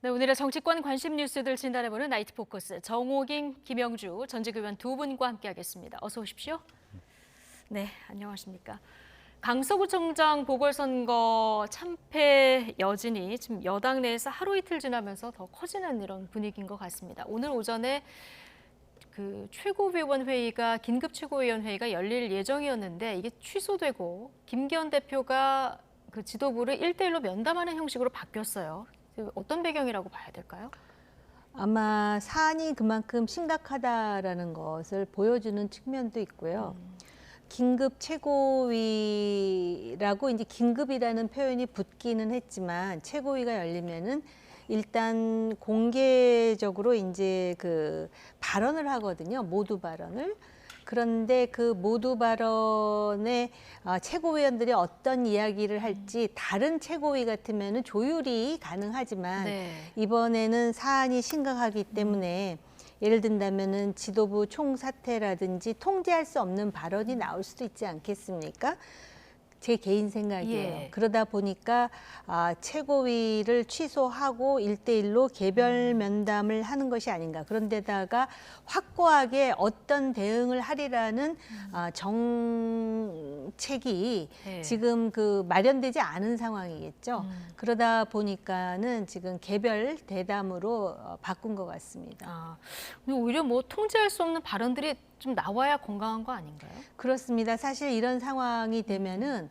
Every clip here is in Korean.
네, 오늘의 정치권 관심 뉴스들 진단해보는 나이트 포커스 정호ging, 김영주 전 지구위원 두 분과 함께하겠습니다. 어서 오십시오. 네, 안녕하십니까. 강서구청장 보궐선거 참패 여진이 지금 여당 내에서 하루 이틀 지나면서 더 커지는 이런 분위기인 것 같습니다. 오늘 오전에 그 최고위원 회의가 긴급 최고위원 회의가 열릴 예정이었는데 이게 취소되고 김기현 대표가 그 지도부를 1대1로 면담하는 형식으로 바뀌었어요. 어떤 배경이라고 봐야 될까요? 아마 사안이 그만큼 심각하다라는 것을 보여주는 측면도 있고요. 긴급 최고위라고 이제 긴급이라는 표현이 붙기는 했지만 최고위가 열리면은 일단 공개적으로 이제 그 발언을 하거든요. 모두 발언을. 그런데 그 모두 발언에 최고위원들이 어떤 이야기를 할지 다른 최고위 같으면은 조율이 가능하지만 이번에는 사안이 심각하기 때문에 예를 든다면은 지도부 총사퇴라든지 통제할 수 없는 발언이 나올 수도 있지 않겠습니까? 제 개인 생각이에요. 그러다 보니까 최고위를 취소하고 1대1로 개별 면담을 하는 것이 아닌가. 그런데다가 확고하게 어떤 대응을 하리라는 정책이 지금 그 마련되지 않은 상황이겠죠. 그러다 보니까는 지금 개별 대담으로 바꾼 것 같습니다. 오히려 뭐 통제할 수 없는 발언들이 좀 나와야 건강한 거 아닌가요? 그렇습니다. 사실 이런 상황이 되면은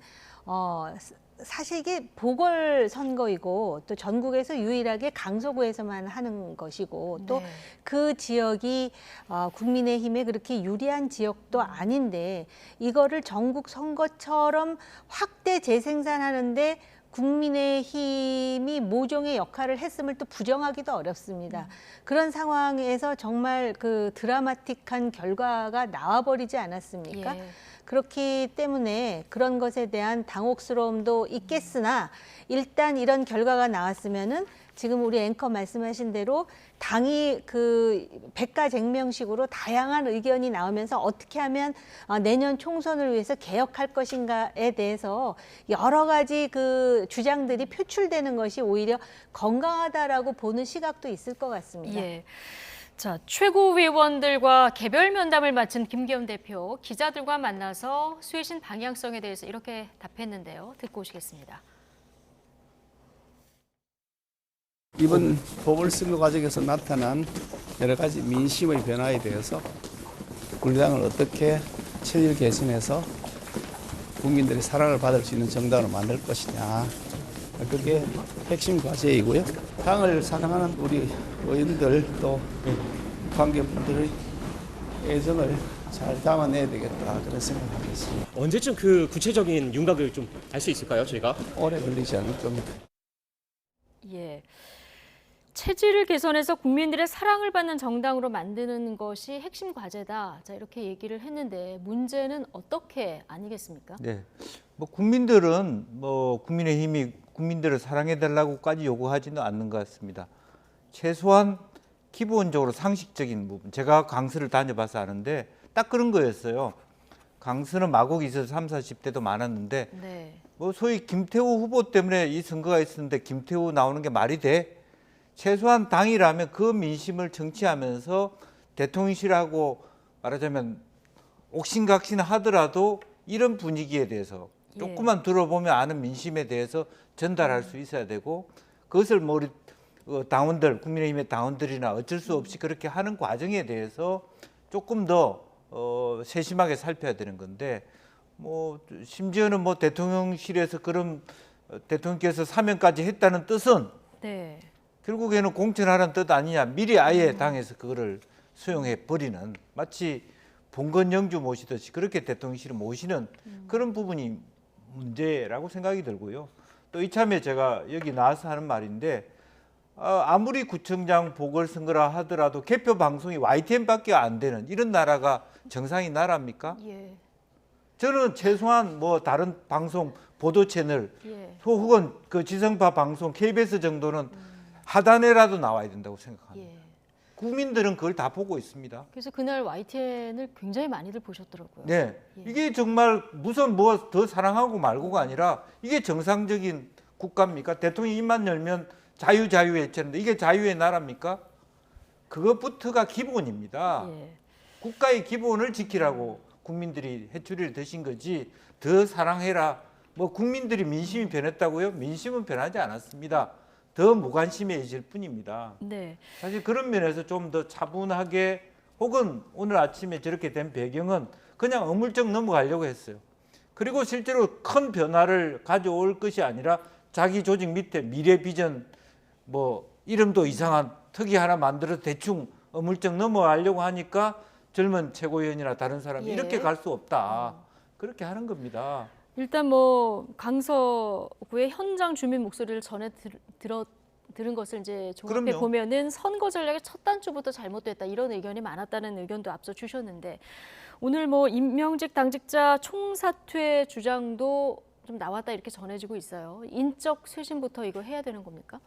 사실 이게 보궐선거이고 또 전국에서 유일하게 강서구에서만 하는 것이고 또 그 지역이 국민의힘에 그렇게 유리한 지역도 아닌데 이거를 전국 선거처럼 확대 재생산하는데 국민의힘이 모종의 역할을 했음을 또 부정하기도 어렵습니다. 그런 상황에서 정말 그 드라마틱한 결과가 나와버리지 않았습니까? 그렇기 때문에 그런 것에 대한 당혹스러움도 있겠으나 일단 이런 결과가 나왔으면은 지금 우리 앵커 말씀하신 대로 당이 그 백가쟁명식으로 다양한 의견이 나오면서 어떻게 하면 내년 총선을 위해서 개혁할 것인가에 대해서 여러 가지 그 주장들이 표출되는 것이 오히려 건강하다라고 보는 시각도 있을 것 같습니다. 자, 최고위원들과 개별 면담을 마친 김기현 대표, 기자들과 만나서 쇄신 방향성에 대해서 이렇게 답했는데요. 듣고 오시겠습니다. 이번 보궐선거 과정에서 나타난 여러 가지 민심의 변화에 대해서 우리 당을 어떻게 체질 개선해서 국민들의 사랑을 받을 수 있는 정당으로 만들 것이냐. 그게 핵심 과제이고요. 당을 사랑하는 우리 의원들 또 관계분들의 애정을 잘 담아내야 되겠다 그런 생각을 하고 있습니다. 언제쯤 그 구체적인 윤곽을 좀 알 수 있을까요, 저희가? 오래 걸리지 않을 겁니다. 체질을 개선해서 국민들의 사랑을 받는 정당으로 만드는 것이 핵심 과제다. 자, 이렇게 얘기를 했는데 문제는 어떻게 아니겠습니까? 네. 뭐 국민들은 뭐 국민의힘이 국민들을 사랑해 달라고까지 요구하지는 않는 것 같습니다. 최소한 기본적으로 상식적인 부분. 제가 강서를 다녀봐서 아는데 딱 그런 거였어요. 강서는 마곡이 있어서 30, 40대도 많았는데 뭐 소위 김태우 후보 때문에 이 선거가 있었는데 김태우 나오는 게 말이 돼? 최소한 당이라면 그 민심을 정치하면서 대통령실하고 말하자면 옥신각신 하더라도 이런 분위기에 대해서 조금만 들어보면 아는 민심에 대해서 전달할 수 있어야 되고 그것을 뭐 우리 당원들, 국민의힘의 당원들이나 어쩔 수 없이 그렇게 하는 과정에 대해서 조금 더 세심하게 살펴야 되는 건데 뭐 심지어는 뭐 대통령실에서 그런 대통령께서 사면까지 했다는 뜻은 결국에는 공천하라는 뜻 아니냐. 미리 아예 당에서 그거를 수용해 버리는 마치 봉건영주 모시듯이 그렇게 대통령실을 모시는 그런 부분이 문제라고 생각이 들고요. 또 이참에 제가 여기 나와서 하는 말인데 아무리 구청장 보궐선거라 하더라도 개표 방송이 YTN밖에 안 되는 이런 나라가 정상인 나라입니까? 저는 최소한 뭐 다른 방송 보도 채널 혹은 그 지성파 방송 KBS 정도는 하단에라도 나와야 된다고 생각합니다. 국민들은 그걸 다 보고 있습니다. 그래서 그날 YTN을 굉장히 많이들 보셨더라고요. 이게 정말 무슨 뭐 더 사랑하고 말고가 아니라 이게 정상적인 국가입니까? 대통령이 입만 열면 자유했는데 이게 자유의 나라입니까? 그것부터가 기본입니다. 예. 국가의 기본을 지키라고 국민들이 해초리를 드신 거지 더 사랑해라. 뭐 국민들이 민심이 변했다고요? 민심은 변하지 않았습니다. 더 무관심해질 뿐입니다. 네. 사실 그런 면에서 좀 더 차분하게 혹은 오늘 아침에 저렇게 된 배경은 그냥 어물쩍 넘어가려고 했어요. 그리고 실제로 큰 변화를 가져올 것이 아니라 자기 조직 밑에 미래 비전 뭐 이름도 이상한 특이 하나 만들어 대충 어물쩍 넘어가려고 하니까 젊은 최고위원이나 다른 사람이 예. 이렇게 갈 수 없다. 그렇게 하는 겁니다. 일단 뭐 강서구의 현장 주민 목소리를 전해 들은 것을 이제 종합해 그럼요. 보면은 선거 전략의 첫 단추부터 잘못됐다 이런 의견이 많았다는 의견도 앞서 주셨는데 오늘 뭐 임명직 당직자 총사퇴 주장도 좀 나왔다 이렇게 전해지고 있어요. 인적 쇄신부터 이거 해야 되는 겁니까?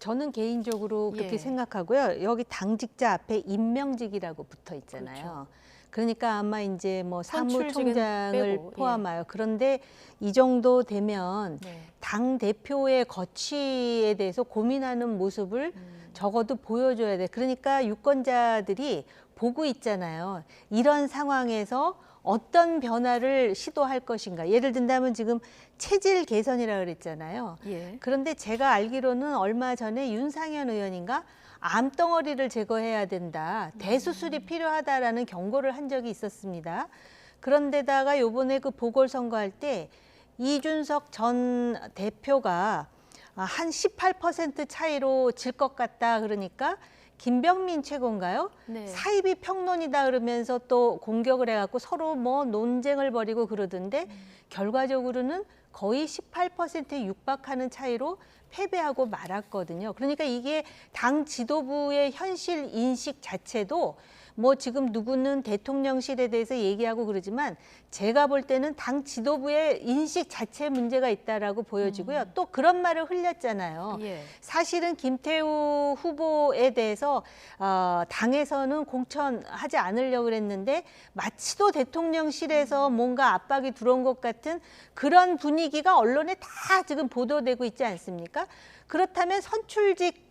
저는 개인적으로 그렇게 예. 생각하고요. 여기 당직자 앞에 임명직이라고 붙어 있잖아요. 그렇죠. 그러니까 아마 이제 뭐 선출직은 사무총장을 빼고, 예. 포함하여 그런데 이 정도 되면 네. 당 대표의 거취에 대해서 고민하는 모습을 적어도 보여줘야 돼. 그러니까 유권자들이 보고 있잖아요. 이런 상황에서 어떤 변화를 시도할 것인가. 예를 든다면 지금 체질 개선이라고 그랬잖아요. 예. 그런데 제가 알기로는 얼마 전에 윤상현 의원인가 암덩어리를 제거해야 된다. 대수술이 필요하다라는 경고를 한 적이 있었습니다. 그런데다가 요번에 그 보궐선거할 때 이준석 전 대표가 한 18% 차이로 질 것 같다 그러니까 김병민 최고인가요? 네. 사이비 평론이다 그러면서 또 공격을 해갖고 서로 뭐 논쟁을 벌이고 그러던데 결과적으로는 거의 18%에 육박하는 차이로 패배하고 말았거든요. 그러니까 이게 당 지도부의 현실 인식 자체도 뭐 지금 누구는 대통령실에 대해서 얘기하고 그러지만 제가 볼 때는 당 지도부의 인식 자체에 문제가 있다라고 보여지고요. 또 그런 말을 흘렸잖아요. 예. 사실은 김태우 후보에 대해서 당에서는 공천하지 않으려고 그랬는데 마치도 대통령실에서 뭔가 압박이 들어온 것 같은 그런 분위기가 언론에 다 지금 보도되고 있지 않습니까? 그렇다면 선출직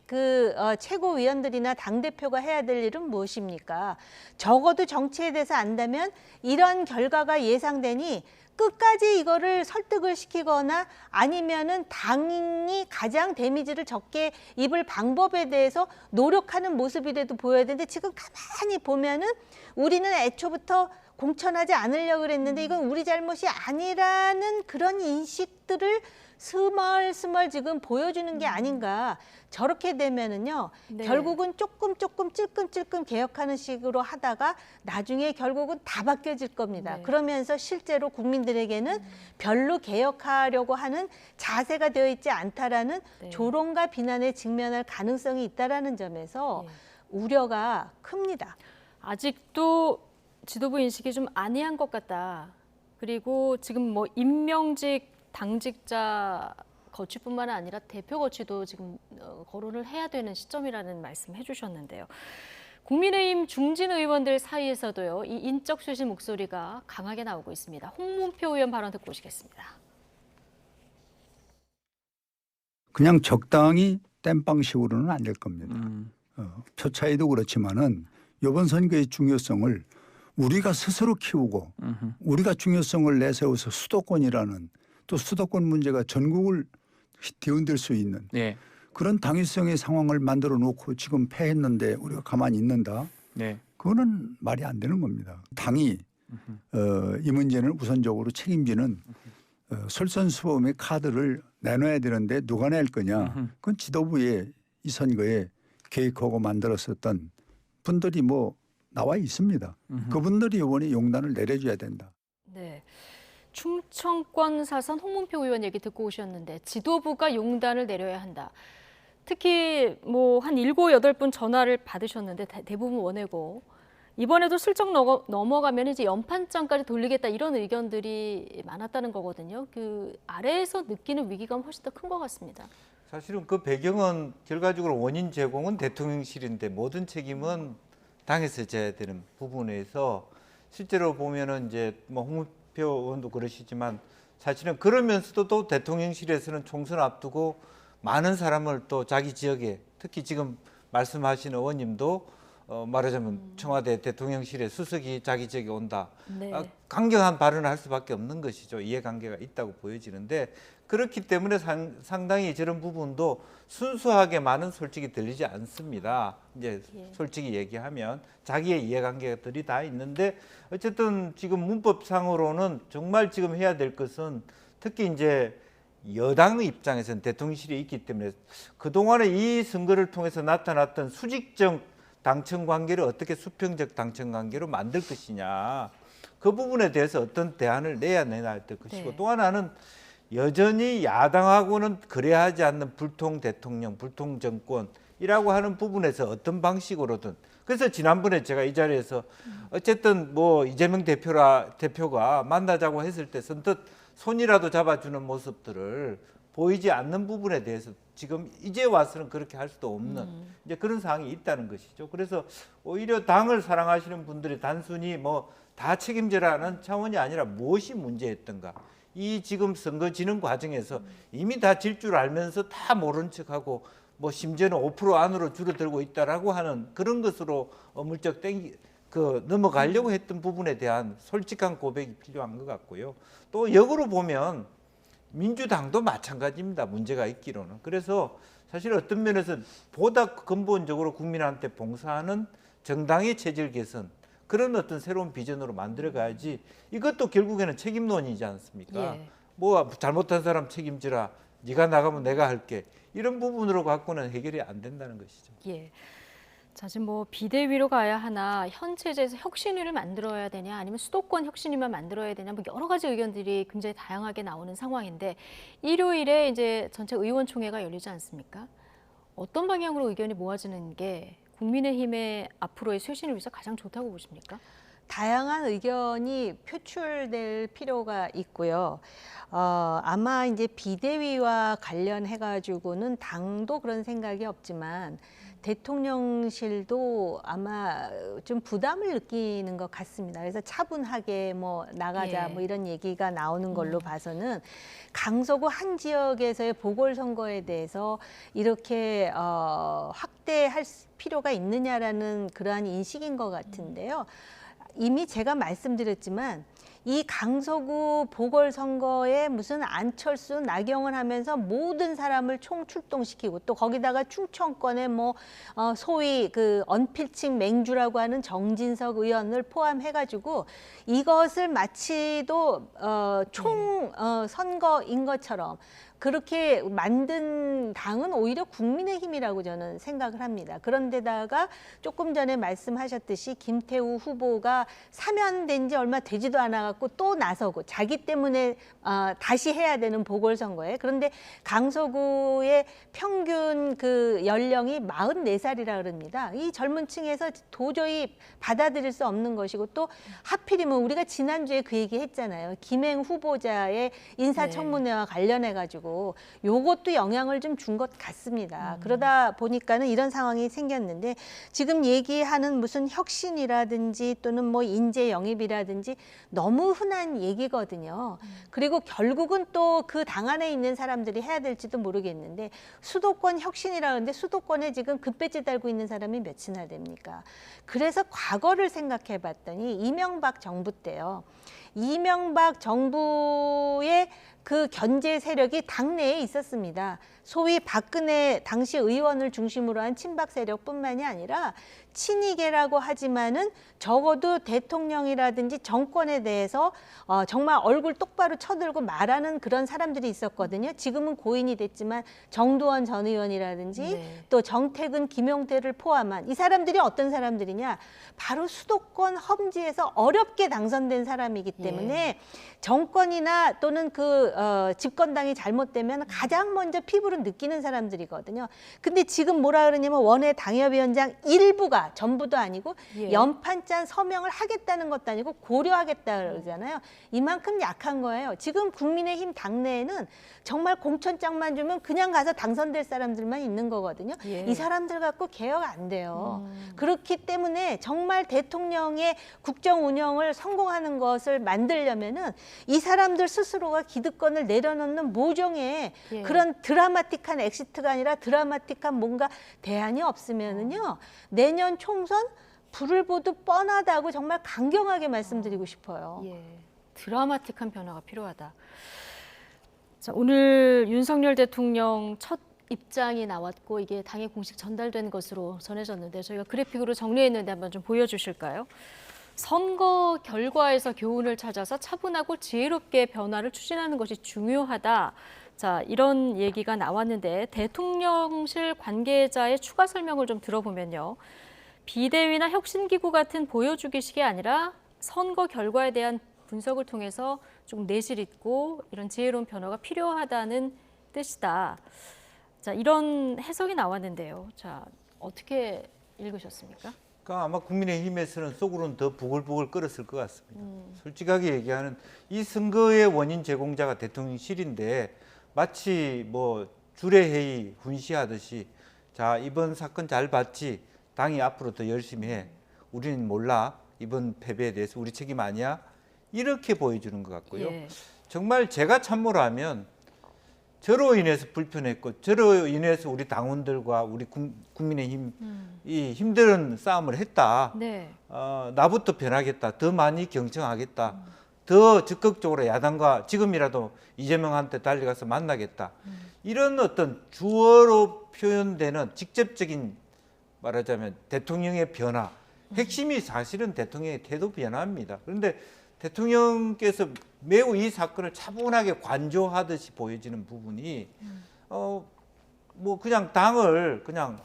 최고위원들이나 당대표가 해야 될 일은 무엇입니까? 적어도 정치에 대해서 안다면 이런 결과가 예상되니 끝까지 이거를 설득을 시키거나 아니면은 당이 가장 데미지를 적게 입을 방법에 대해서 노력하는 모습이라도 보여야 되는데 지금 가만히 보면은 우리는 애초부터 공천하지 않으려고 그랬는데 이건 우리 잘못이 아니라는 그런 인식들을 스멀스멀 지금 보여주는 게 아닌가. 저렇게 되면은요, 네. 결국은 조금 찔끔찔끔 개혁하는 식으로 하다가 나중에 결국은 다 바뀌어질 겁니다. 네. 그러면서 실제로 국민들에게는 별로 개혁하려고 하는 자세가 되어 있지 않다라는 네. 조롱과 비난에 직면할 가능성이 있다라는 점에서 예. 우려가 큽니다. 아직도 지도부 인식이 좀 안이한 것 같다. 그리고 지금 뭐 임명직 당직자 거취뿐만 아니라 대표 거취도 지금 거론을 해야 되는 시점이라는 말씀 해주셨는데요. 국민의힘 중진 의원들 사이에서도요, 이 인적 쇄신 목소리가 강하게 나오고 있습니다. 홍문표 의원 발언 듣고 오시겠습니다. 그냥 적당히 땜빵식으로는 안 될 겁니다. 표 차이도 그렇지만은 이번 선거의 중요성을 우리가 스스로 키우고 우리가 중요성을 내세워서 수도권이라는 또 수도권 문제가 전국을 뒤흔들 수 있는 네. 그런 당위성의 상황을 만들어 놓고 지금 패했는데 우리가 가만히 있는다. 네. 그거는 말이 안 되는 겁니다. 당이 이 문제는 우선적으로 책임지는 솔선수범의 카드를 내놔야 되는데 누가 낼 거냐. 그건 지도부에 이 선거에 계획하고 만들었었던 분들이 뭐 나와 있습니다. 그분들이 이번에 용단을 내려줘야 된다. 네. 충청권 사선 홍문표 의원 얘기 듣고 오셨는데 지도부가 용단을 내려야 한다. 특히 뭐 한 7, 8분 전화를 받으셨는데 대부분 원외고 이번에도 슬쩍 넘어가면 이제 연판장까지 돌리겠다 이런 의견들이 많았다는 거거든요. 그 아래에서 느끼는 위기감은 훨씬 더 큰 것 같습니다. 사실은 그 배경은 결과적으로 원인 제공은 대통령실인데 모든 책임은 당에서 져야 되는 부분에서 실제로 보면은 이제 뭐 홍문표 의원도 그러시지만 사실은 그러면서도 또 대통령실에서는 총선 앞두고 많은 사람을 또 자기 지역에, 특히 지금 말씀하신 의원님도 말하자면 청와대 대통령실에 수석이 자기 지역에 온다. 네. 강경한 발언을 할 수밖에 없는 것이죠. 이해관계가 있다고 보여지는데, 그렇기 때문에 상당히 저런 부분도 순수하게만은 솔직히 들리지 않습니다. 이제 예. 솔직히 얘기하면 자기의 이해관계들이 다 있는데, 어쨌든 지금 문법상으로는 정말 지금 해야 될 것은, 특히 이제 여당의 입장에서는 대통령실이 있기 때문에 그동안에 이 선거를 통해서 나타났던 수직적 당청 관계를 어떻게 수평적 당청 관계로 만들 것이냐, 그 부분에 대해서 어떤 대안을 내야 될 것이고, 네. 또 하나는 여전히 야당하고는 그래하지 않는 불통 대통령, 불통 정권이라고 하는 부분에서 어떤 방식으로든, 그래서 지난번에 제가 이 자리에서 어쨌든 뭐 이재명 대표가 만나자고 했을 때 선뜻 손이라도 잡아주는 모습들을 보이지 않는 부분에 대해서 지금 이제 와서는 그렇게 할 수도 없는 이제 그런 상황이 있다는 것이죠. 그래서 오히려 당을 사랑하시는 분들이 단순히 뭐 다 책임져라는 차원이 아니라 무엇이 문제였던가, 이 지금 선거 지는 과정에서 이미 다 질 줄 알면서 다 모른 척하고 뭐 심지어는 5% 안으로 줄어들고 있다라고 하는 그런 것으로 어물쩍 넘어가려고 했던 부분에 대한 솔직한 고백이 필요한 것 같고요. 또 역으로 보면 민주당도 마찬가지입니다. 문제가 있기로는. 그래서 사실 어떤 면에서 보다 근본적으로 국민한테 봉사하는 정당의 체질 개선, 그런 어떤 새로운 비전으로 만들어가야지, 이것도 결국에는 책임론이지 않습니까? 예. 뭐 잘못한 사람 책임지라, 네가 나가면 내가 할게, 이런 부분으로 갖고는 해결이 안 된다는 것이죠. 예. 자, 지금 뭐 비대위로 가야 하나, 현 체제에서 혁신위를 만들어야 되냐, 아니면 수도권 혁신위만 만들어야 되냐, 뭐 여러 가지 의견들이 굉장히 다양하게 나오는 상황인데, 일요일에 이제 전체 의원총회가 열리지 않습니까? 어떤 방향으로 의견이 모아지는 게 국민의힘의 앞으로의 쇄신을 위해서 가장 좋다고 보십니까? 다양한 의견이 표출될 필요가 있고요. 아마 이제 비대위와 관련해 가지고는 당도 그런 생각이 없지만 대통령실도 아마 좀 부담을 느끼는 것 같습니다. 그래서 차분하게 뭐 나가자 예. 뭐 이런 얘기가 나오는 걸로 봐서는 강서구 한 지역에서의 보궐선거에 대해서 이렇게 확대할 필요가 있느냐라는 그러한 인식인 것 같은데요. 이미 제가 말씀드렸지만 이 강서구 보궐선거에 무슨 안철수, 나경원 하면서 모든 사람을 총출동시키고, 또 거기다가 충청권에 뭐 소위 그 언필칭 맹주라고 하는 정진석 의원을 포함해가지고 이것을 마치도 총 선거인 것처럼 그렇게 만든 당은 오히려 국민의힘이라고 저는 생각을 합니다. 그런데다가 조금 전에 말씀하셨듯이 김태우 후보가 사면된 지 얼마 되지도 않아갖고 또 나서고 자기 때문에 다시 해야 되는 보궐선거에, 그런데 강서구의 평균 그 연령이 44살이라 그럽니다. 이 젊은 층에서 도저히 받아들일 수 없는 것이고, 또 하필이면 우리가 지난주에 그 얘기 했잖아요. 김행 후보자의 인사청문회와 관련해가지고 요것도 영향을 좀 준 것 같습니다. 그러다 보니까는 이런 상황이 생겼는데, 지금 얘기하는 무슨 혁신이라든지 또는 뭐 인재 영입이라든지 너무 흔한 얘기거든요. 그리고 결국은 또 그 당 안에 있는 사람들이 해야 될지도 모르겠는데, 수도권 혁신이라 하는데 수도권에 지금 금배지 달고 있는 사람이 몇이나 됩니까? 그래서 과거를 생각해 봤더니 이명박 정부 때요. 이명박 정부의 그 견제 세력이 당내에 있었습니다. 소위 박근혜 당시 의원을 중심으로 한 친박 세력뿐만이 아니라 친이계라고 하지만은 적어도 대통령이라든지 정권에 대해서 정말 얼굴 똑바로 쳐들고 말하는 그런 사람들이 있었거든요. 지금은 고인이 됐지만 정두원 전 의원이라든지 네. 또 정택은, 김용태를 포함한 이 사람들이 어떤 사람들이냐, 바로 수도권 험지에서 어렵게 당선된 사람이기 때문에 정권이나 또는 그 집권당이 잘못되면 가장 먼저 피부로 느끼는 사람들이거든요. 근데 지금 뭐라 그러냐면 원외 당협위원장 일부가, 전부도 아니고 예. 연판짠 서명을 하겠다는 것도 아니고 고려하겠다 그러잖아요. 이만큼 약한 거예요. 지금 국민의힘 당내에는 정말 공천장만 주면 그냥 가서 당선될 사람들만 있는 거거든요. 예. 이 사람들 갖고 개혁 안 돼요. 그렇기 때문에 정말 대통령의 국정 운영을 성공하는 것을 만들려면은 이 사람들 스스로가 기득권을 내려놓는 모종의 예. 그런 드라마틱한 엑시트가 아니라 드라마틱한 뭔가 대안이 없으면은요 내년 총선 불을 보듯 뻔하다고 정말 강경하게 말씀드리고 싶어요. 예, 드라마틱한 변화가 필요하다. 자, 오늘 윤석열 대통령 첫 입장이 나왔고 이게 당에 공식 전달된 것으로 전해졌는데 저희가 그래픽으로 정리했는데 한번 좀 보여주실까요? 선거 결과에서 교훈을 찾아서 차분하고 지혜롭게 변화를 추진하는 것이 중요하다. 자, 이런 얘기가 나왔는데 대통령실 관계자의 추가 설명을 좀 들어보면요. 비대위나 혁신기구 같은 보여주기식이 아니라 선거 결과에 대한 분석을 통해서 좀 내실 있고 이런 지혜로운 변화가 필요하다는 뜻이다. 자, 이런 해석이 나왔는데요. 자, 어떻게 읽으셨습니까? 그러니까 아마 국민의힘에서는 속으로는 더 부글부글 끓었을 것 같습니다. 솔직하게 얘기하는 이 선거의 원인 제공자가 대통령실인데 마치 뭐 주례회의 훈시하듯이 자, 이번 사건 잘 봤지? 당이 앞으로 더 열심히 해. 우리는 몰라. 이번 패배에 대해서 우리 책임 아니야? 이렇게 보여주는 것 같고요. 예. 정말 제가 참모를 하면 저로 인해서 불편했고 저로 인해서 우리 당원들과 우리 국민의힘이 힘든 싸움을 했다. 네. 나부터 변하겠다. 더 많이 경청하겠다. 더 적극적으로 야당과 지금이라도 이재명한테 달려가서 만나겠다. 이런 어떤 주어로 표현되는 직접적인 말하자면 대통령의 변화. 핵심이 사실은 대통령의 태도 변화입니다. 그런데 대통령께서 매우 이 사건을 차분하게 관조하듯이 보여지는 부분이 뭐 그냥 당을 그냥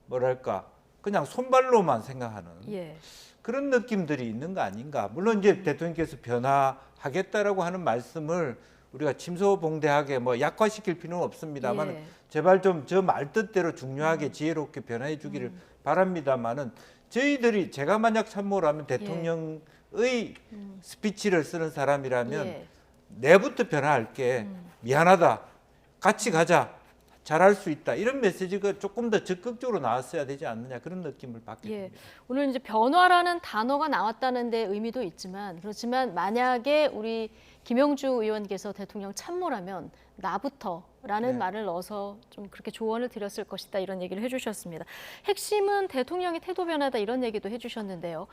뭐랄까 그냥 손발로만 생각하는 예. 그런 느낌들이 있는 거 아닌가. 물론 이제 대통령께서 변화하겠다라고 하는 말씀을 우리가 침소봉대하게 뭐 약화시킬 필요는 없습니다만 예. 제발 좀 저 말뜻대로 중요하게 지혜롭게 변화해 주기를 바랍니다만은 저희들이 제가 만약 참모를 하면 대통령의 스피치를 쓰는 사람이라면 예. 내부터 변화할게. 미안하다. 같이 가자. 잘할 수 있다. 이런 메시지가 조금 더 적극적으로 나왔어야 되지 않느냐 그런 느낌을 받게 예. 됩니다. 오늘 이제 변화라는 단어가 나왔다는 데 의미도 있지만 그렇지만 만약에 우리 김영주 의원께서 대통령 참모라면 나부터라는 네. 말을 넣어서 좀 그렇게 조언을 드렸을 것이다 이런 얘기를 해주셨습니다. 핵심은 대통령의 태도 변화다 이런 얘기도 해주셨는데요.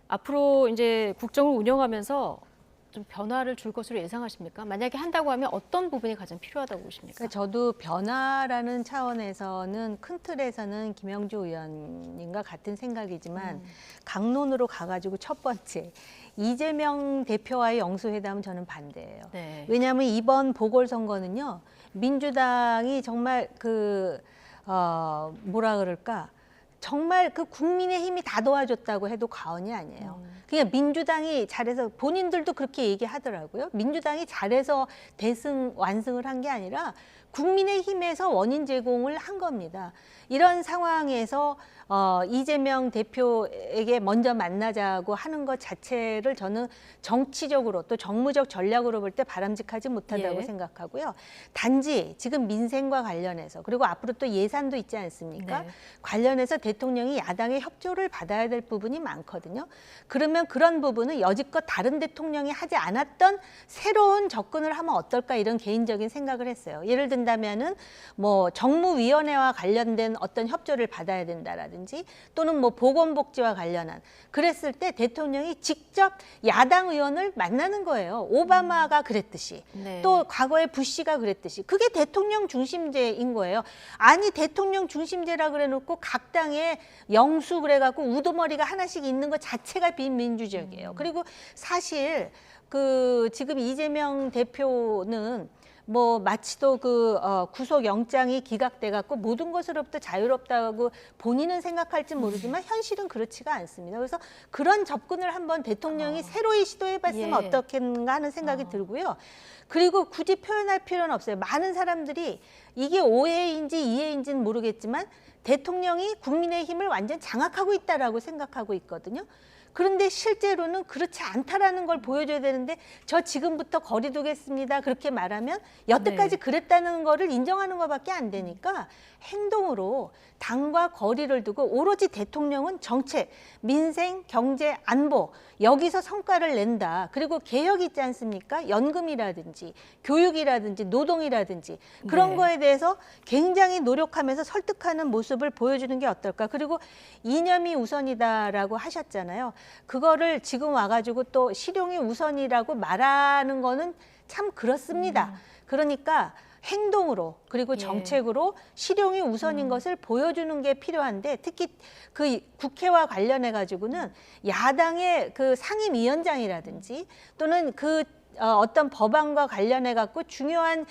앞으로 이제 국정을 운영하면서 좀 변화를 줄 것으로 예상하십니까? 만약에 한다고 하면 어떤 부분이 가장 필요하다고 보십니까? 그러니까 저도 변화라는 차원에서는 큰 틀에서는 김영주 의원님과 같은 생각이지만 강론으로 가가지고 첫 번째 이재명 대표와의 영수회담은 저는 반대예요. 네. 왜냐하면 이번 보궐선거는요 민주당이 정말 뭐라 그럴까 정말 그 국민의힘이 다 도와줬다고 해도 과언이 아니에요. 그냥 민주당이 잘해서 본인들도 그렇게 얘기하더라고요. 민주당이 잘해서 대승 완승을 한 게 아니라 국민의힘에서 원인 제공을 한 겁니다. 이런 상황에서 이재명 대표에게 먼저 만나자고 하는 것 자체를 저는 정치적으로 또 정무적 전략으로 볼 때 바람직하지 못하다고 예. 생각하고요. 단지 지금 민생과 관련해서 그리고 앞으로 또 예산도 있지 않습니까? 네. 관련해서 대통령이 야당의 협조를 받아야 될 부분이 많거든요. 그러면 그런 부분은 여지껏 다른 대통령이 하지 않았던 새로운 접근을 하면 어떨까 이런 개인적인 생각을 했어요. 예를 든다면은 뭐 정무위원회와 관련된 어떤 협조를 받아야 된다라든지 또는 뭐 보건복지와 관련한 그랬을 때 대통령이 직접 야당 의원을 만나는 거예요. 오바마가 그랬듯이 네. 또 과거에 부시가 그랬듯이 그게 대통령 중심제인 거예요. 아니 대통령 중심제라 그래놓고 각 당에 영수 그래갖고 우두머리가 하나씩 있는 것 자체가 비민주적이에요. 그리고 사실 지금 이재명 대표는 뭐 마치도 구속 영장이 기각돼 갖고 모든 것으로부터 자유롭다고 본인은 생각할지 모르지만 현실은 그렇지가 않습니다. 그래서 그런 접근을 한번 대통령이 새로이 시도해봤으면 예. 어떻겠는가 하는 생각이 들고요. 그리고 굳이 표현할 필요는 없어요. 많은 사람들이 이게 오해인지 이해인지는 모르겠지만 대통령이 국민의힘을 완전 장악하고 있다라고 생각하고 있거든요. 그런데 실제로는 그렇지 않다라는 걸 보여줘야 되는데 저 지금부터 거리 두겠습니다. 그렇게 말하면 여태까지 네. 그랬다는 거를 인정하는 것밖에 안 되니까 행동으로 당과 거리를 두고 오로지 대통령은 정책, 민생, 경제, 안보 여기서 성과를 낸다. 그리고 개혁 있지 않습니까? 연금이라든지 교육이라든지 노동이라든지 그런 네. 거에 대해서 굉장히 노력하면서 설득하는 모습을 보여주는 게 어떨까. 그리고 이념이 우선이다라고 하셨잖아요. 그거를 지금 와가지고 또 실용이 우선이라고 말하는 거는 참 그렇습니다. 그러니까 행동으로 그리고 예. 정책으로 실용이 우선인 것을 보여주는 게 필요한데 특히 그 국회와 관련해 가지고는 야당의 그 상임위원장이라든지 또는 그 어떤 법안과 관련해 갖고 중요한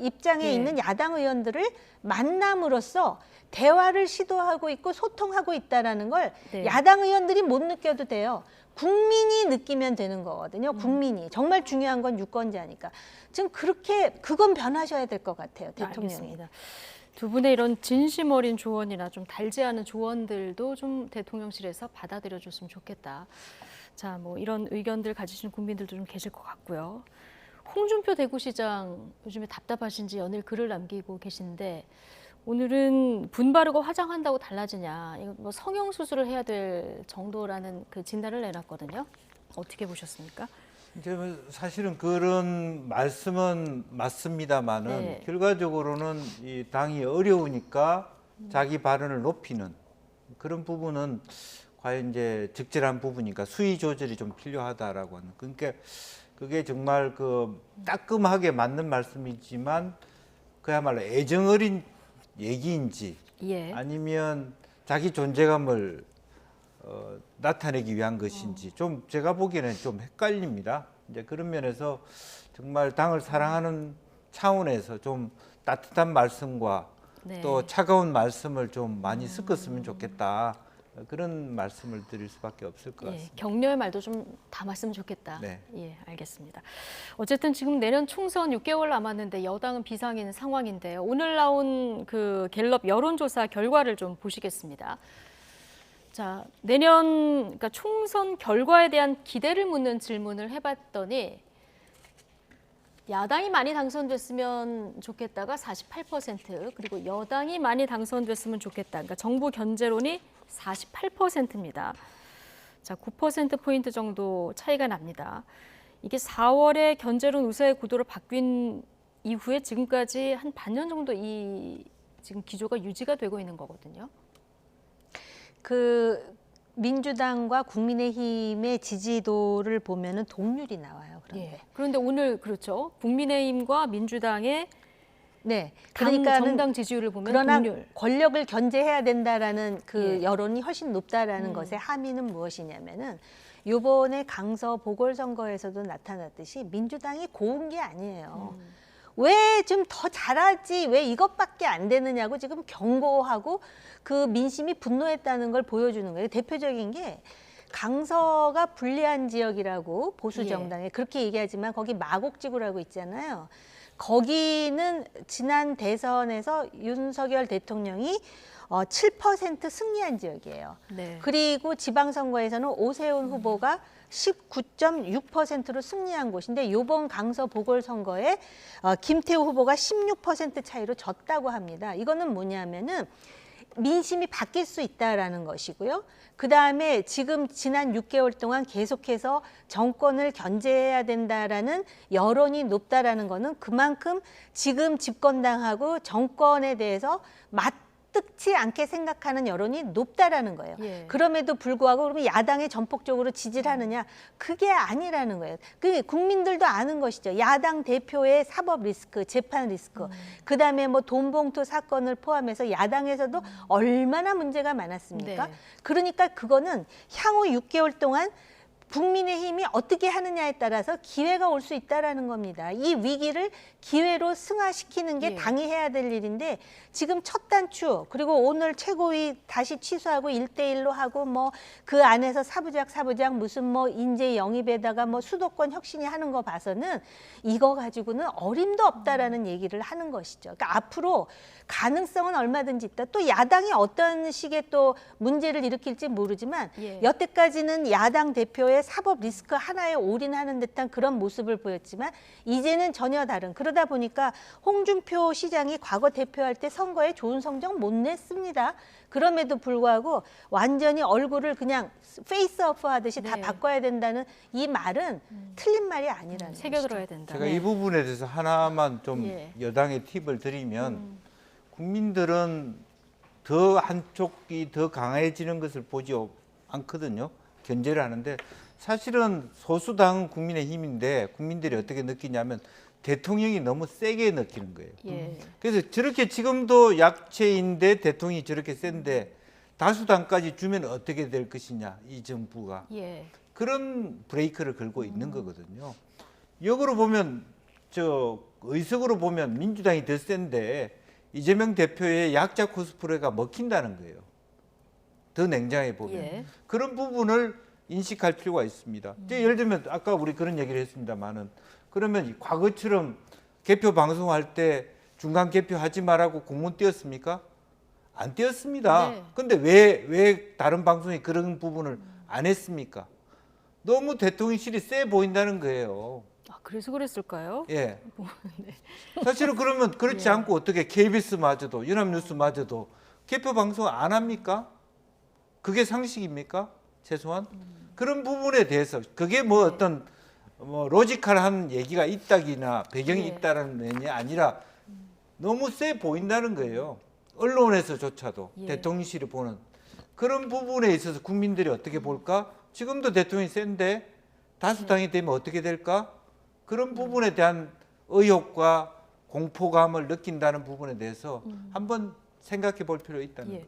입장에 예. 있는 야당 의원들을 만남으로써 대화를 시도하고 있고 소통하고 있다라는 걸 네. 야당 의원들이 못 느껴도 돼요. 국민이 느끼면 되는 거거든요. 국민이. 정말 중요한 건 유권자니까. 지금 그렇게 그건 변하셔야 될 것 같아요. 대통령이. 알겠습니다. 두 분의 이런 진심 어린 조언이나 좀 달지 않은 조언들도 좀 대통령실에서 받아들여 줬으면 좋겠다. 자, 뭐 이런 의견들 가지시는 국민들도 좀 계실 것 같고요. 홍준표 대구시장 요즘에 답답하신지 연일 글을 남기고 계신데 오늘은 분바르고 화장한다고 달라지냐, 이거 뭐 성형 수술을 해야 될 정도라는 그 진단을 내놨거든요. 어떻게 보셨습니까? 이제 뭐 사실은 그런 말씀은 맞습니다만은 네. 결과적으로는 이 당이 어려우니까 자기 발언을 높이는 그런 부분은 과연 이제 적절한 부분이니까 수위 조절이 좀 필요하다라고 하는. 그러니까 그게 정말 그 따끔하게 맞는 말씀이지만 그야말로 애정 어린 얘기인지 예. 아니면 자기 존재감을 나타내기 위한 것인지 좀 제가 보기에는 좀 헷갈립니다. 이제 그런 면에서 정말 당을 사랑하는 차원에서 좀 따뜻한 말씀과 네. 또 차가운 말씀을 좀 많이 섞었으면 좋겠다. 그런 말씀을 드릴 수밖에 없을 것 예, 같습니다. 격려의 말도 좀 담았으면 좋겠다. 네. 예, 알겠습니다. 어쨌든 지금 내년 총선 6개월 남았는데 여당은 비상인 상황인데요. 오늘 나온 그 갤럽 여론조사 결과를 좀 보시겠습니다. 자, 내년 그러니까 총선 결과에 대한 기대를 묻는 질문을 해봤더니 야당이 많이 당선됐으면 좋겠다가 48%, 그리고 여당이 많이 당선됐으면 좋겠다. 그러니까 정부 견제론이 48%입니다. 자, 9%포인트 정도 차이가 납니다. 이게 4월에 견제론 우세의 구도로 바뀐 이후에 지금까지 한 반년 정도 이 지금 기조가 유지가 되고 있는 거거든요. 그 민주당과 국민의힘의 지지도를 보면은 동률이 나와요. 그런데. 그런데 오늘 그렇죠. 국민의힘과 민주당의 네. 정당 지지율을 보면 그러나 동률. 권력을 견제해야 된다라는 그 예. 여론이 훨씬 높다라는 것의 함의는 무엇이냐면은 요번에 강서 보궐선거에서도 나타났듯이 민주당이 고운 게 아니에요. 왜 좀 더 잘하지 왜 이것밖에 안 되느냐고 지금 경고하고 그 민심이 분노했다는 걸 보여주는 거예요. 대표적인 게 강서가 불리한 지역이라고 보수 정당에 그렇게 얘기하지만 거기 마곡지구라고 있잖아요. 거기는 지난 대선에서 윤석열 대통령이 7% 승리한 지역이에요. 네. 그리고 지방선거에서는 오세훈 후보가 19.6%로 승리한 곳인데 이번 강서 보궐선거에 김태우 후보가 16% 차이로 졌다고 합니다. 이거는 뭐냐면은 민심이 바뀔 수 있다라는 것이고요. 그다음에 지금 지난 6개월 동안 계속해서 정권을 견제해야 된다라는 여론이 높다라는 거는 그만큼 지금 집권당하고 정권에 대해서 맞득치 않게 생각하는 여론이 높다라는 거예요. 예. 그럼에도 불구하고 그러면 야당에 전폭적으로 지지를 하느냐? 그게 아니라는 거예요. 그 국민들도 아는 것이죠. 야당 대표의 사법 리스크, 재판 리스크, 그다음에 뭐 돈봉투 사건을 포함해서 야당에서도 얼마나 문제가 많았습니까? 네. 그러니까 그거는 향후 6개월 동안 국민의힘이 어떻게 하느냐에 따라서 기회가 올 수 있다라는 겁니다. 이 위기를 기회로 승화시키는 게 예. 당이 해야 될 일인데 지금 첫 단추 그리고 오늘 최고위 다시 취소하고 1대1로 하고 뭐 그 안에서 사부작 무슨 뭐 인재 영입에다가 뭐 수도권 혁신이 하는 거 봐서는 이거 가지고는 어림도 없다라는 얘기를 하는 것이죠. 그러니까 앞으로 가능성은 얼마든지 있다. 또 야당이 어떤 식의 또 문제를 일으킬지 모르지만 예. 여태까지는 야당 대표의 사법 리스크 하나에 올인하는 듯한 그런 모습을 보였지만 이제는 전혀 다른. 그러다 보니까 홍준표 시장이 과거 대표할 때 선거에 좋은 성적 못 냈습니다. 그럼에도 불구하고 완전히 얼굴을 그냥 페이스오프 하듯이 다 네. 바꿔야 된다는 이 말은 틀린 말이 아니라는 새겨들어야 된다. 제가 네. 이 부분에 대해서 하나만 좀 예. 여당의 팁을 드리면 국민들은 더 한쪽이 더 강해지는 것을 보지 않거든요. 견제를 하는데 사실은 소수당은 국민의힘인데 국민들이 어떻게 느끼냐면 대통령이 너무 세게 느끼는 거예요. 예. 그래서 저렇게 지금도 약체인데 대통령이 저렇게 센데 다수당까지 주면 어떻게 될 것이냐 이 정부가 예. 그런 브레이크를 걸고 있는 거거든요. 역으로 보면 저 의석으로 보면 민주당이 더 센데 이재명 대표의 약자 코스프레가 먹힌다는 거예요. 더 냉정하게 보면 예. 그런 부분을 인식할 필요가 있습니다. 예를 들면 아까 우리 그런 얘기를 했습니다만은 그러면 과거처럼 개표 방송할 때 중간 개표하지 말라고 공문 띄었습니까? 안 띄었습니다. 네. 근데 왜 다른 방송이 그런 부분을 안 했습니까? 너무 대통령실이 세 보인다는 거예요. 아, 그래서 그랬을까요? 예. 네. 사실은 그러면 그렇지 예. 않고 어떻게 KBS마저도 연합뉴스마저도 개표 방송 안 합니까? 그게 상식입니까? 최소한 그런 부분에 대해서 그게 뭐 어떤 뭐 로지컬한 얘기가 있다기나 배경이 예. 있다라는 면이 아니라 너무 세 보인다는 거예요. 언론에서조차도 예. 대통령실이 보는 그런 부분에 있어서 국민들이 어떻게 볼까? 지금도 대통령이 센데 다수당이 되면 어떻게 될까? 그런 부분에 대한 의혹과 공포감을 느낀다는 부분에 대해서 한번 생각해 볼 필요 있다는 예. 거예요.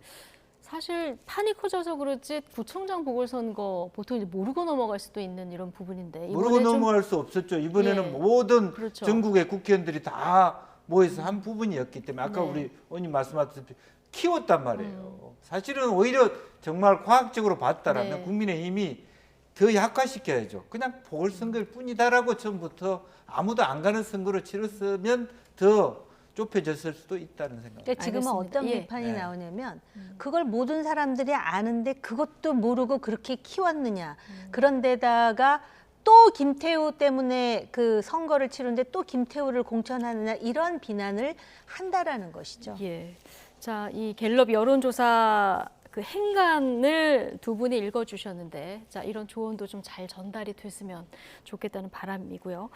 사실 판이 커져서 그렇지 구청장 보궐선거 보통 이제 모르고 넘어갈 수도 있는 이런 부분인데 모르고 이번에 좀 넘어갈 수 없었죠. 이번에는 예. 모든 그렇죠. 전국의 국회의원들이 다 모여서 한 부분이었기 때문에 아까 네. 우리 의원님 말씀하셨듯이 키웠단 말이에요. 사실은 오히려 정말 과학적으로 봤다라면 네. 국민의힘이 더 약화시켜야죠. 그냥 보궐선거일 뿐이다라고 처음부터 아무도 안 가는 선거로 치렀으면 더 좁혀졌을 수도 있다는 생각. 그러니까 지금은 알겠습니다. 어떤 예. 비판이 네. 나오냐면 그걸 모든 사람들이 아는데 그것도 모르고 그렇게 키웠느냐. 그런데다가 또 김태우 때문에 그 선거를 치르는데 또 김태우를 공천하느냐 이런 비난을 한다라는 것이죠. 예. 자, 이 갤럽 여론조사 그 행간을 두 분이 읽어주셨는데, 자, 이런 조언도 좀 잘 전달이 됐으면 좋겠다는 바람이고요.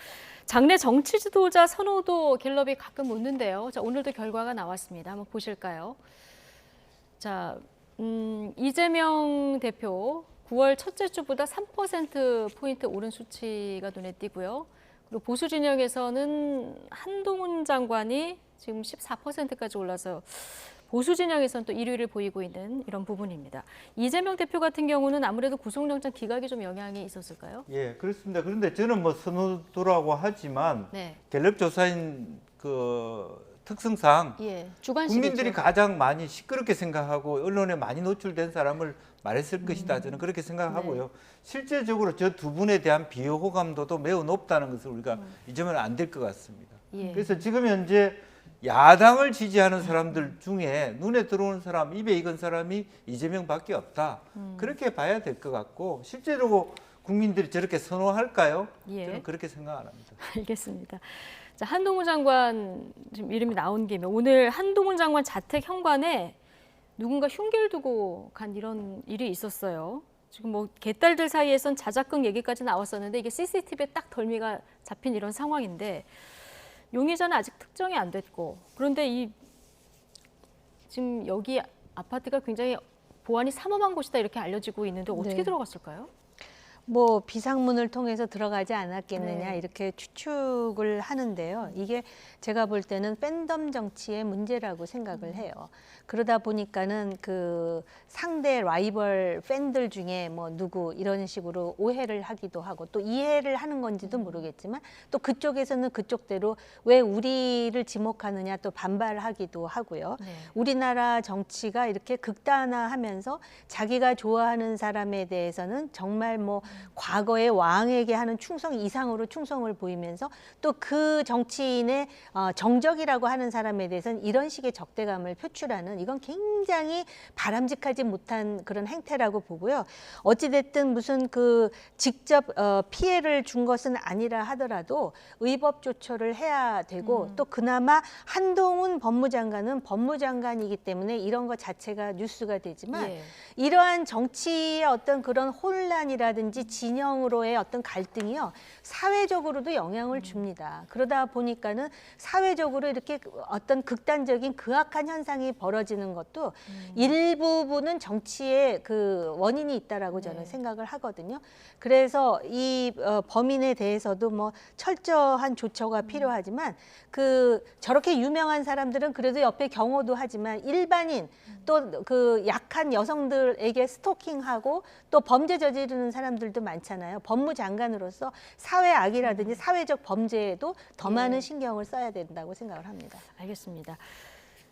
장내 정치 지도자 선호도 갤럽이 가끔 묻는데요. 자, 오늘도 결과가 나왔습니다. 한번 보실까요? 자, 이재명 대표 9월 첫째 주보다 3%포인트 오른 수치가 눈에 띄고요. 그리고 보수 진영에서는 한동훈 장관이 지금 14%까지 올라서 보수 진영에서는 또 1위를 보이고 있는 이런 부분입니다. 이재명 대표 같은 경우는 아무래도 구속영장 기각이 좀 영향이 있었을까요? 예, 그렇습니다. 그런데 저는 뭐 선호도라고 하지만 네. 갤럽 조사인 그 특성상 예. 주관식이죠. 국민들이 가장 많이 시끄럽게 생각하고 언론에 많이 노출된 사람을 말했을 것이다. 저는 그렇게 생각하고요. 실제적으로 저 두 분에 대한 비호 호감도도 매우 높다는 것을 우리가 잊으면 안 될 것 같습니다. 예. 그래서 지금 현재 야당을 지지하는 사람들 중에 눈에 들어오는 사람, 입에 익은 사람이 이재명밖에 없다. 그렇게 봐야 될 것 같고 실제로 국민들이 저렇게 선호할까요? 예. 저는 그렇게 생각 안 합니다. 알겠습니다. 자, 한동훈 장관 지금 이름이 나온 김에 오늘 한동훈 장관 자택 현관에 누군가 흉기를 두고 간 이런 일이 있었어요. 지금 뭐 개딸들 사이에선 자작극 얘기까지 나왔었는데 이게 CCTV에 딱 덜미가 잡힌 이런 상황인데 용의자는 아직 특정이 안 됐고 그런데 이 지금 여기 아파트가 굉장히 보안이 삼엄한 곳이다 이렇게 알려지고 있는데 어떻게 네. 들어갔을까요? 뭐 비상문을 통해서 들어가지 않았겠느냐 네. 이렇게 추측을 하는데요. 이게 제가 볼 때는 팬덤 정치의 문제라고 생각을 해요. 그러다 보니까는 그 상대 라이벌 팬들 중에 뭐 누구 이런 식으로 오해를 하기도 하고 또 이해를 하는 건지도 모르겠지만 또 그쪽에서는 그쪽대로 왜 우리를 지목하느냐 또 반발하기도 하고요. 네. 우리나라 정치가 이렇게 극단화하면서 자기가 좋아하는 사람에 대해서는 정말 뭐 과거의 왕에게 하는 충성 이상으로 충성을 보이면서 또 그 정치인의 정적이라고 하는 사람에 대해서는 이런 식의 적대감을 표출하는 이건 굉장히 바람직하지 못한 그런 행태라고 보고요. 어찌됐든 무슨 그 직접 피해를 준 것은 아니라 하더라도 의법 조처를 해야 되고 또 그나마 한동훈 법무장관은 법무장관이기 때문에 이런 것 자체가 뉴스가 되지만 예. 이러한 정치의 어떤 그런 혼란이라든지 진영으로의 어떤 갈등이요 사회적으로도 영향을 줍니다. 그러다 보니까는 사회적으로 이렇게 어떤 극단적인 극악한 현상이 벌어지는 것도 일부분은 정치의 그 원인이 있다라고 저는 생각을 하거든요. 그래서 이 범인에 대해서도 뭐 철저한 조처가 필요하지만 그 저렇게 유명한 사람들은 그래도 옆에 경호도 하지만 일반인 또 그 약한 여성들에게 스토킹하고 또 범죄 저지르는 사람들도 많잖아요. 법무장관으로서 사회 악이라든지 사회적 범죄에도 더 많은 신경을 써야 된다고 생각을 합니다. 알겠습니다.